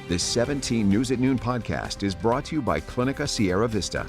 This 17 News at Noon podcast is brought to you by Clinica Sierra Vista.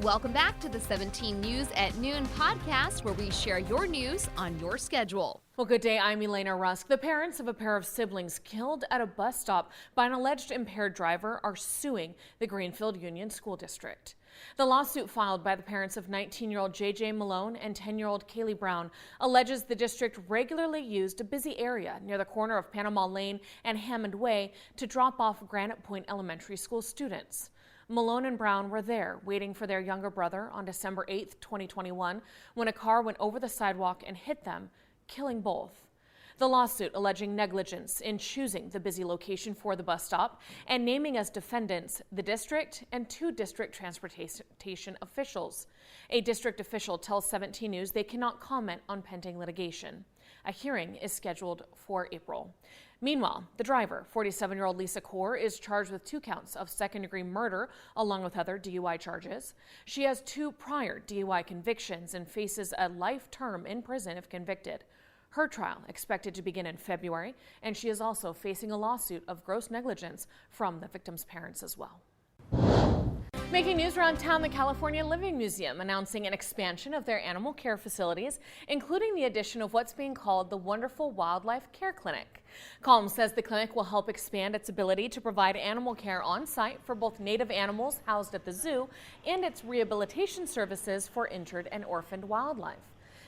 Welcome back to the 17 News at Noon podcast, where we share your news on your schedule. Well, good day. I'm Elena Rusk. The parents of a pair of siblings killed at a bus stop by an alleged impaired driver are suing the Greenfield Union School District. The lawsuit filed by the parents of 19-year-old JJ Malone and 10-year-old Kaylee Brown alleges the district regularly used a busy area near the corner of Panama Lane and Hammond Way to drop off Granite Point Elementary School students. Malone and Brown were there waiting for their younger brother on December 8, 2021, when a car went over the sidewalk and hit them, killing both. The lawsuit alleging negligence in choosing the busy location for the bus stop and naming as defendants the district and two district transportation officials. A district official tells 17 News they cannot comment on pending litigation. A hearing is scheduled for April. Meanwhile, the driver, 47-year-old Lisa Kaur, is charged with 2 counts of second-degree murder along with other DUI charges. She has 2 prior DUI convictions and faces a life term in prison if convicted. Her trial expected to begin in February, and she is also facing a lawsuit of gross negligence from the victim's parents as well. Making news around town, the California Living Museum announcing an expansion of their animal care facilities, including the addition of what's being called the Wonderful Wildlife Care Clinic. Calm says the clinic will help expand its ability to provide animal care on site for both native animals housed at the zoo and its rehabilitation services for injured and orphaned wildlife.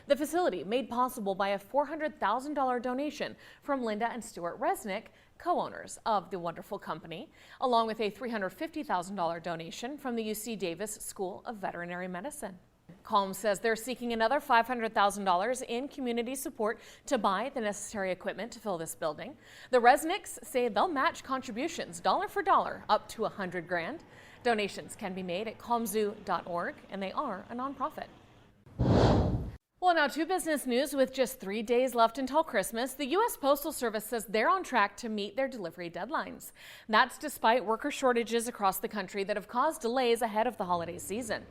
The facility made possible by a $400,000 donation from Linda and Stuart Resnick, co-owners of the wonderful company, along with a $350,000 donation from the UC Davis School of Veterinary Medicine. Calm says they're seeking another $500,000 in community support to buy the necessary equipment to fill this building. The Resnicks say they'll match contributions dollar for dollar up to $100,000. Donations can be made at calmzoo.org, and they are a nonprofit. Well, now to business news. With just 3 days left until Christmas, the U.S. Postal Service says they're on track to meet their delivery deadlines. That's despite worker shortages across the country that have caused delays ahead of the holiday season.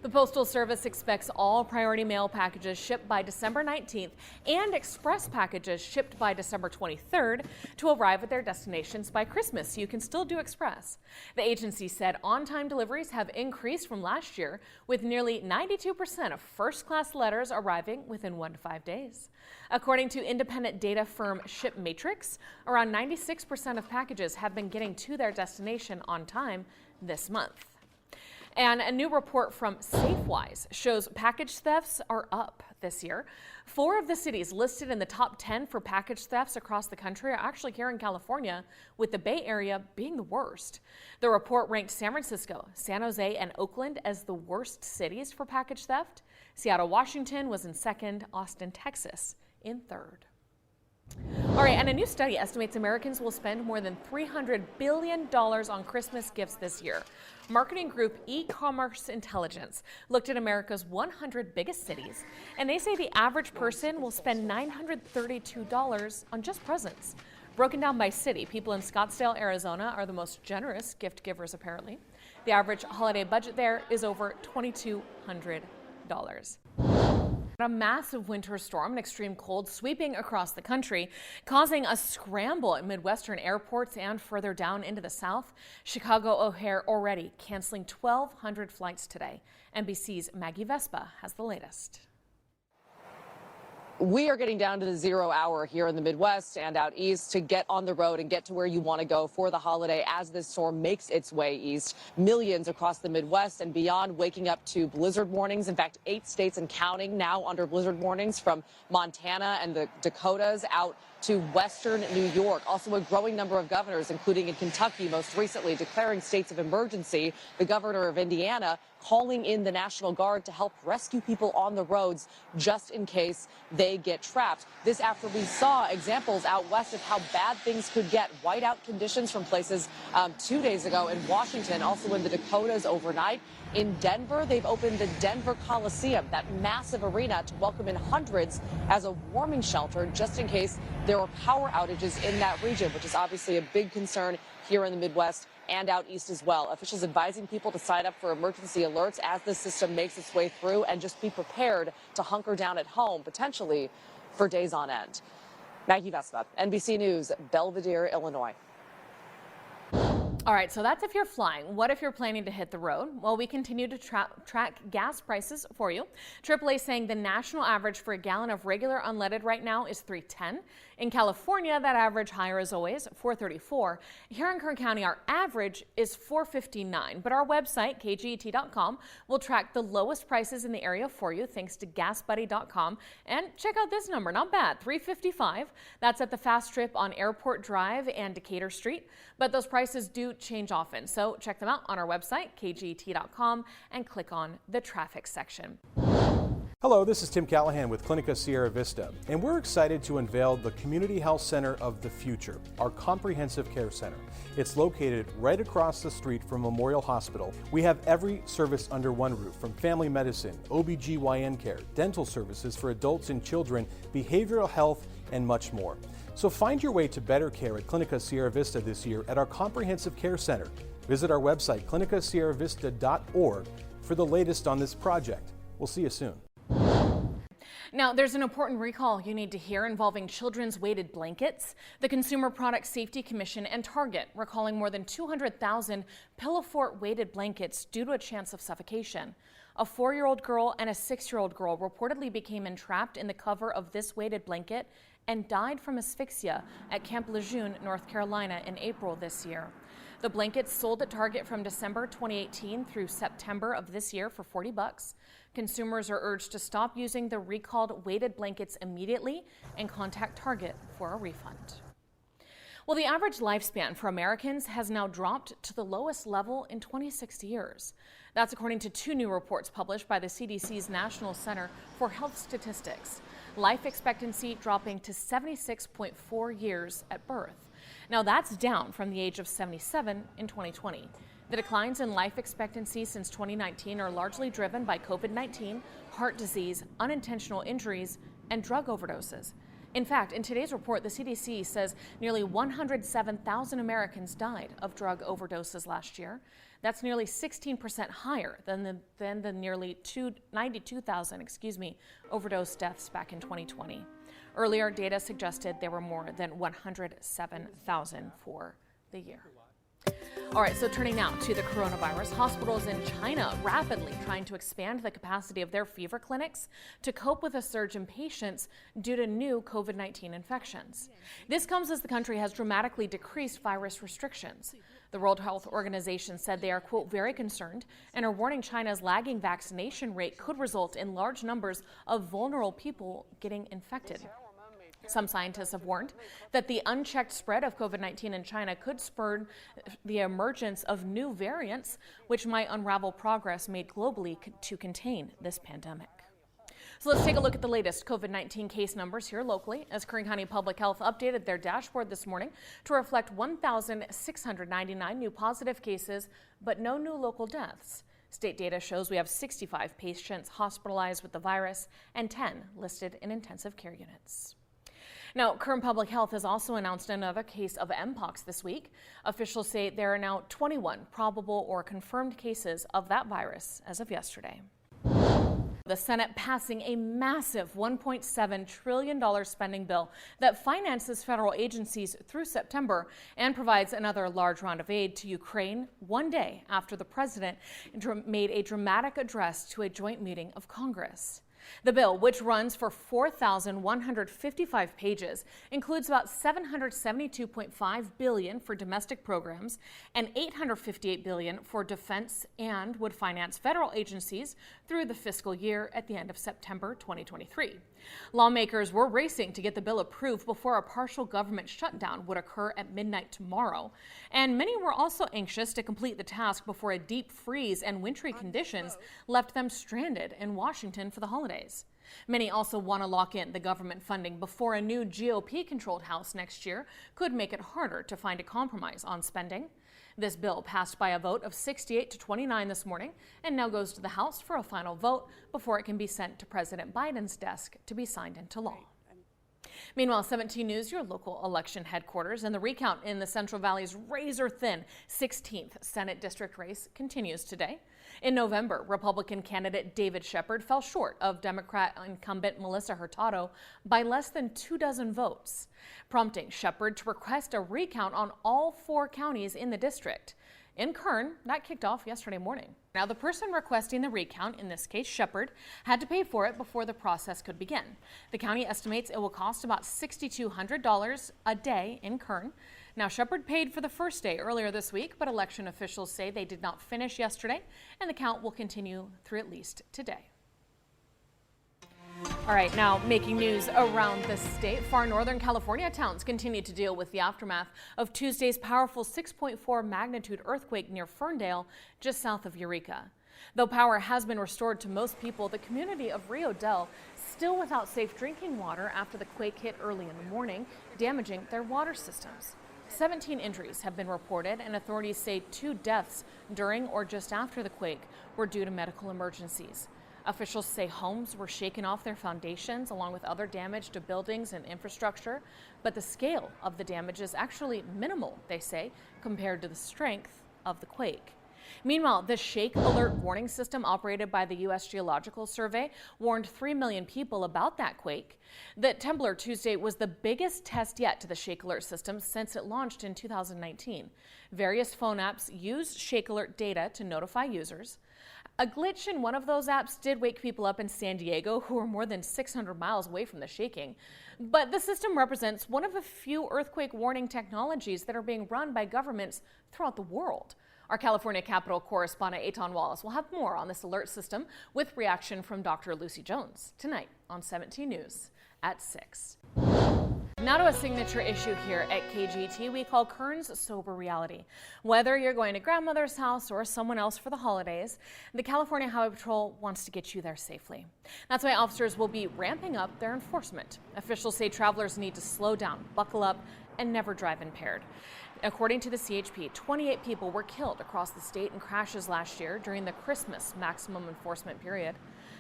The Postal Service expects all priority mail packages shipped by December 19th and express packages shipped by December 23rd to arrive at their destinations by Christmas. You can still do express. The agency said on-time deliveries have increased from last year, with nearly 92% of first-class letters arriving within 1 to 5 days. According to independent data firm ShipMatrix, around 96% of packages have been getting to their destination on time this month. And a new report from Safewise shows package thefts are up this year. 4 of the cities listed in the top 10 for package thefts across the country are actually here in California, with the Bay Area being the worst. The report ranked San Francisco, San Jose, and Oakland as the worst cities for package theft. Seattle, Washington was in second, Austin, Texas in third. All right, and a new study estimates Americans will spend more than $300 billion on Christmas gifts this year. Marketing group E-Commerce Intelligence looked at America's 100 biggest cities, and they say the average person will spend $932 on just presents. Broken down by city, people in Scottsdale, Arizona are the most generous gift givers, apparently. The average holiday budget there is over $2,200. A massive winter storm and extreme cold sweeping across the country, causing a scramble at Midwestern airports and further down into the south. Chicago O'Hare already canceling 1,200 flights today. NBC's Maggie Vespa has the latest. We are getting down to the 0 hour here in the Midwest and out east to get on the road and get to where you want to go for the holiday as this storm makes its way east. Millions across the Midwest and beyond waking up to blizzard warnings. In fact, 8 states and counting now under blizzard warnings, from Montana and the Dakotas out to western New York. Also a growing number of governors, including in Kentucky most recently, declaring states of emergency. The governor of Indiana calling in the National Guard to help rescue people on the roads just in case they get trapped. This after we saw examples out west of how bad things could get. Whiteout conditions from places 2 days ago in Washington, also in the Dakotas overnight. In Denver, they've opened the Denver Coliseum, that massive arena, to welcome in hundreds as a warming shelter just in case there are power outages in that region, which is obviously a big concern here in the Midwest and out east as well. Officials advising people to sign up for emergency alerts as the system makes its way through and just be prepared to hunker down at home, potentially for days on end. Maggie Vespa, NBC News, Belvedere, Illinois. All right, so that's if you're flying. What if you're planning to hit the road? Well, we continue to track gas prices for you. AAA saying the national average for a gallon of regular unleaded right now is $3.10. In California, that average higher as always, $4.34. Here in Kern County, our average is $4.59. But our website, kget.com, will track the lowest prices in the area for you thanks to gasbuddy.com. And check out this number, not bad, $3.55. That's at the Fast Trip on Airport Drive and Decatur Street. But those prices do change often, so check them out on our website, kget.com, and click on the traffic section. Hello, this is Tim Callahan with Clinica Sierra Vista, and we're excited to unveil the Community Health Center of the Future, our comprehensive care center. It's located right across the street from Memorial Hospital. We have every service under one roof, from family medicine, OB/GYN care, dental services for adults and children, behavioral health, and much more. So find your way to better care at Clinica Sierra Vista this year at our comprehensive care center. Visit our website, clinicasierravista.org, for the latest on this project. We'll see you soon. Now, there's an important recall you need to hear involving children's weighted blankets. The Consumer Product Safety Commission and Target recalling more than 200,000 Pillowfort weighted blankets due to a chance of suffocation. A 4-year-old girl and a 6-year-old girl reportedly became entrapped in the cover of this weighted blanket and died from asphyxia at Camp Lejeune, North Carolina in April this year. The blankets sold at Target from December 2018 through September of this year for $40. Consumers are urged to stop using the recalled weighted blankets immediately and contact Target for a refund. Well, the average lifespan for Americans has now dropped to the lowest level in 26 years. That's according to 2 new reports published by the CDC's National Center for Health Statistics. Life expectancy dropping to 76.4 years at birth. Now that's down from the age of 77 in 2020. The declines in life expectancy since 2019 are largely driven by COVID-19, heart disease, unintentional injuries, and drug overdoses. In fact, in today's report, the CDC says nearly 107,000 Americans died of drug overdoses last year. That's nearly 16% higher than the nearly 92,000 overdose deaths back in 2020. Earlier data suggested there were more than 107,000 for the year. All right, so turning now to the coronavirus, hospitals in China rapidly trying to expand the capacity of their fever clinics to cope with a surge in patients due to new COVID-19 infections. This comes as the country has dramatically decreased virus restrictions. The World Health Organization said they are, quote, very concerned and are warning China's lagging vaccination rate could result in large numbers of vulnerable people getting infected. Some scientists have warned that the unchecked spread of COVID-19 in China could spur the emergence of new variants, which might unravel progress made globally to contain this pandemic. So let's take a look at the latest COVID-19 case numbers here locally, as Kern County Public Health updated their dashboard this morning to reflect 1,699 new positive cases, but no new local deaths. State data shows we have 65 patients hospitalized with the virus and 10 listed in intensive care units. Now, Kern Public Health has also announced another case of Mpox this week. Officials say there are now 21 probable or confirmed cases of that virus as of yesterday. The Senate passing a massive $1.7 trillion spending bill that finances federal agencies through September and provides another large round of aid to Ukraine one day after the president made a dramatic address to a joint meeting of Congress. The bill, which runs for 4,155 pages, includes about $772.5 billion for domestic programs and $858 billion for defense, and would finance federal agencies through the fiscal year at the end of September 2023. Lawmakers were racing to get the bill approved before a partial government shutdown would occur at midnight tomorrow, and many were also anxious to complete the task before a deep freeze and wintry conditions left them stranded in Washington for the holidays. Many also want to lock in the government funding before a new GOP-controlled House next year could make it harder to find a compromise on spending. This bill passed by a vote of 68 to 29 this morning and now goes to the House for a final vote before it can be sent to President Biden's desk to be signed into law. Meanwhile, 17 News, your local election headquarters, and the recount in the Central Valley's razor-thin 16th Senate District race continues today. In November, Republican candidate David Shepard fell short of Democrat incumbent Melissa Hurtado by less than 24 votes, prompting Shepard to request a recount on all 4 counties in the district. In Kern, that kicked off yesterday morning. Now, the person requesting the recount, in this case Shepard, had to pay for it before the process could begin. The county estimates it will cost about $6,200 a day in Kern. Now, Shepard paid for the first day earlier this week, but election officials say they did not finish yesterday, and the count will continue through at least today. All right, now making news around the state. Far northern California towns continue to deal with the aftermath of Tuesday's powerful 6.4 magnitude earthquake near Ferndale, just south of Eureka. Though power has been restored to most people, the community of Rio Del still without safe drinking water after the quake hit early in the morning, damaging their water systems. 17 injuries have been reported, and authorities say 2 deaths during or just after the quake were due to medical emergencies. Officials say homes were shaken off their foundations along with other damage to buildings and infrastructure, but the scale of the damage is actually minimal, they say, compared to the strength of the quake. Meanwhile, the Shake Alert warning system operated by the U.S. Geological Survey warned 3 million people about that quake. The Templar Tuesday was the biggest test yet to the Shake Alert system since it launched in 2019. Various phone apps use Shake Alert data to notify users. A glitch in one of those apps did wake people up in San Diego who were more than 600 miles away from the shaking. But the system represents one of a few earthquake warning technologies that are being run by governments throughout the world. Our California Capitol correspondent Eitan Wallace will have more on this alert system with reaction from Dr. Lucy Jones tonight on 17 News at 6. Now to a signature issue here at KGT we call Kern's Sober Reality. Whether you're going to grandmother's house or someone else for the holidays, the California Highway Patrol wants to get you there safely. That's why officers will be ramping up their enforcement. Officials say travelers need to slow down, buckle up, and never drive impaired. According to the CHP, 28 people were killed across the state in crashes last year during the Christmas maximum enforcement period.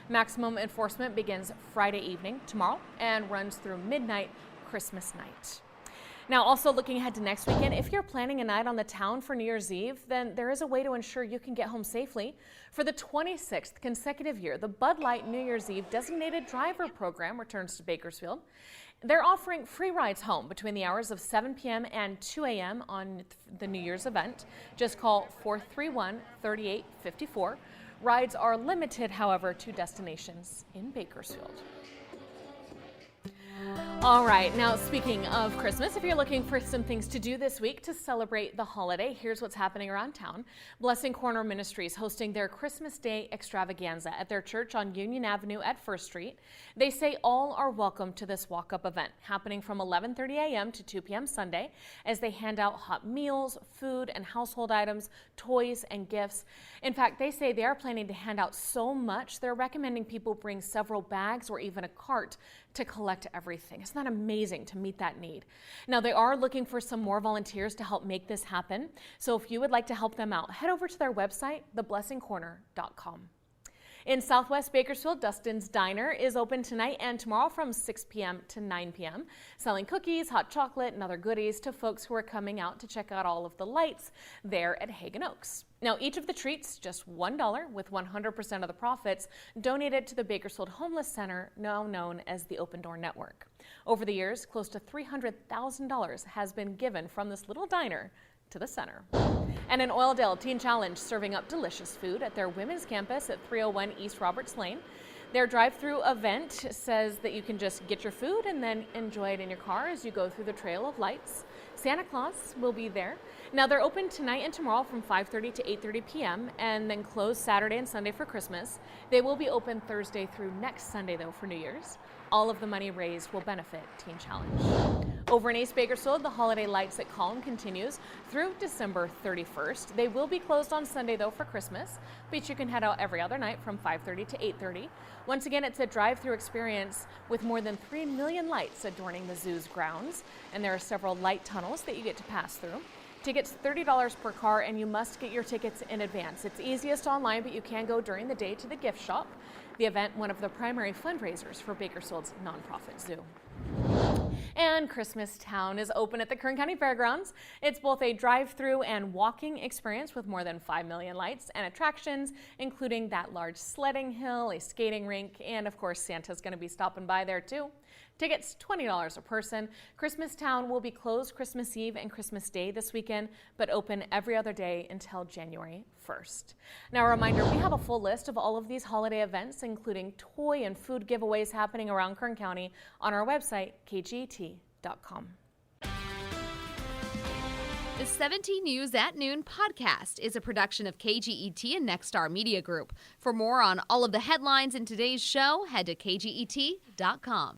Maximum enforcement begins Friday evening, tomorrow, and runs through midnight Christmas night. Now, also looking ahead to next weekend, if you're planning a night on the town for New Year's Eve, then there is a way to ensure you can get home safely. For the 26th consecutive year, the Bud Light New Year's Eve Designated Driver Program returns to Bakersfield. They're offering free rides home between the hours of 7 p.m. and 2 a.m. on the New Year's event. Just call 431-3854. Rides are limited, however, to destinations in Bakersfield. All right, now speaking of Christmas, if you're looking for some things to do this week to celebrate the holiday, here's what's happening around town. Blessing Corner Ministries hosting their Christmas Day extravaganza at their church on Union Avenue at 1st Street. They say all are welcome to this walk-up event happening from 11:30 a.m. to 2 p.m. Sunday as they hand out hot meals, food and household items, toys and gifts. In fact, they say they are planning to hand out so much, they're recommending people bring several bags or even a cart to collect everything. Isn't that amazing to meet that need? Now, they are looking for some more volunteers to help make this happen. So if you would like to help them out, head over to their website, theblessingcorner.com. In Southwest Bakersfield, Dustin's Diner is open tonight and tomorrow from 6 p.m. to 9 p.m., selling cookies, hot chocolate, and other goodies to folks who are coming out to check out all of the lights there at Hagen Oaks. Now, each of the treats, just $1, with 100% of the profits donated to the Bakersfield Homeless Center, now known as the Open Door Network. Over the years, close to $300,000 has been given from this little diner to the center. And in Oildale, Teen Challenge serving up delicious food at their women's campus at 301 East Roberts Lane. Their drive-through event says that you can just get your food and then enjoy it in your car as you go through the Trail of Lights. Santa Claus will be there. Now, they're open tonight and tomorrow from 5:30 to 8:30 p.m. and then closed Saturday and Sunday for Christmas. They will be open Thursday through next Sunday, though, for New Year's. All of the money raised will benefit Teen Challenge. Over in East Bakersfield, the holiday lights at Calm continues through December 31st. They will be closed on Sunday, though, for Christmas, but you can head out every other night from 5:30 to 8:30. Once again, it's a drive-through experience with more than 3 million lights adorning the zoo's grounds, and there are several light tunnels that you get to pass through. Tickets $30 per car, and you must get your tickets in advance. It's easiest online, but you can go during the day to the gift shop. The event, one of the primary fundraisers for Bakersfield's nonprofit zoo. And Christmas Town is open at the Kern County Fairgrounds. It's both a drive-through and walking experience with more than 5 million lights and attractions, including that large sledding hill, a skating rink, and of course Santa's going to be stopping by there too. Tickets $20 a person. Christmas Town will be closed Christmas Eve and Christmas Day this weekend, but open every other day until January 1st. Now a reminder, we have a full list of all of these holiday events, including toy and food giveaways happening around Kern County on our website, kget.com. The 17 News at Noon podcast is a production of KGET and Nexstar Media Group. For more on all of the headlines in today's show, head to kget.com.